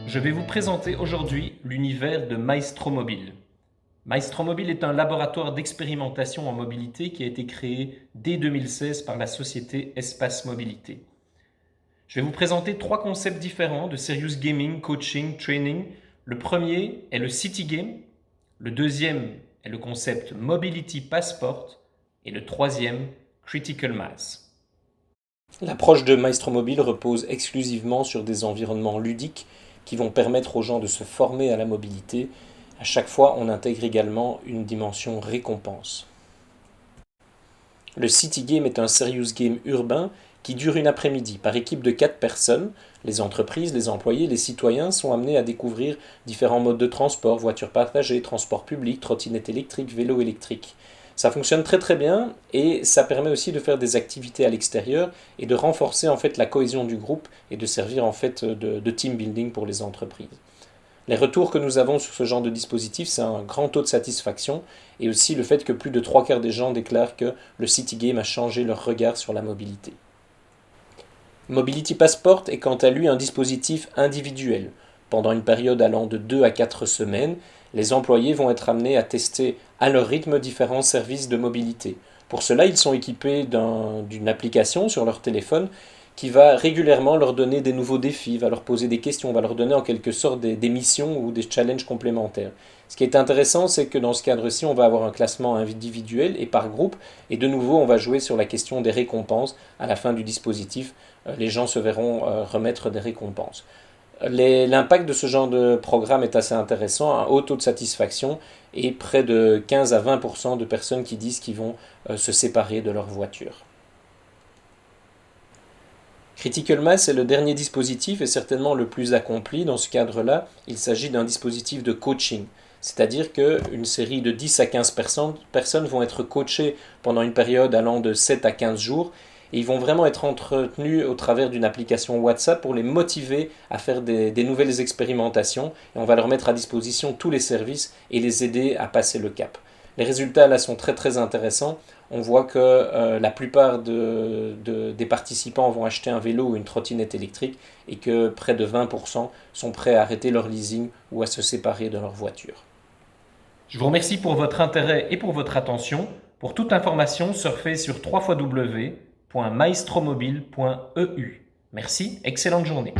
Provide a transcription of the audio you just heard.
Je vais vous présenter aujourd'hui l'univers de Maestromobil. Maestromobil est un laboratoire d'expérimentation en mobilité qui a été créé dès 2016 par la société Espace Mobilité. Je vais vous présenter 3 concepts différents de serious gaming, coaching, training. Le premier est le City Game, le deuxième est le concept Mobility Passport et le troisième Critical Mass. L'approche de Maestromobil repose exclusivement sur des environnements ludiques qui vont permettre aux gens de se former à la mobilité. À chaque fois, on intègre également une dimension récompense. Le City Game est un serious game urbain qui dure une après-midi par équipe de 4 personnes. Les entreprises, les employés, les citoyens sont amenés à découvrir différents modes de transport, voitures partagées, transport public, trottinettes électriques, vélos électriques. Ça fonctionne très très bien et ça permet aussi de faire des activités à l'extérieur et de renforcer en fait la cohésion du groupe et de servir en fait de team building pour les entreprises. Les retours que nous avons sur ce genre de dispositif, c'est un grand taux de satisfaction et aussi le fait que plus de 3/4 des gens déclarent que le City Game a changé leur regard sur la mobilité. Mobility Passport est quant à lui un dispositif individuel. Pendant une période allant de 2 à 4 semaines, les employés vont être amenés à tester à leur rythme différents services de mobilité. Pour cela, ils sont équipés d'une application sur leur téléphone qui va régulièrement leur donner des nouveaux défis, va leur poser des questions, va leur donner en quelque sorte des missions ou des challenges complémentaires. Ce qui est intéressant, c'est que dans ce cadre-ci, on va avoir un classement individuel et par groupe, et de nouveau, on va jouer sur la question des récompenses. À la fin du dispositif, les gens se verront remettre des récompenses. L'impact de ce genre de programme est assez intéressant, un haut taux de satisfaction et près de 15 à 20% de personnes qui disent qu'ils vont se séparer de leur voiture. Critical Mass est le dernier dispositif et certainement le plus accompli. Dans ce cadre-là, il s'agit d'un dispositif de coaching. C'est-à-dire qu'une série de 10 à 15 personnes vont être coachées pendant une période allant de 7 à 15 jours et ils vont vraiment être entretenus au travers d'une application WhatsApp pour les motiver à faire des nouvelles expérimentations et on va leur mettre à disposition tous les services et les aider à passer le cap. Les résultats là sont très très intéressants. On voit que la plupart des participants vont acheter un vélo ou une trottinette électrique et que près de 20% sont prêts à arrêter leur leasing ou à se séparer de leur voiture. Je vous remercie pour votre intérêt et pour votre attention. Pour toute information, surfez sur www.maestromobile.eu. Merci, excellente journée.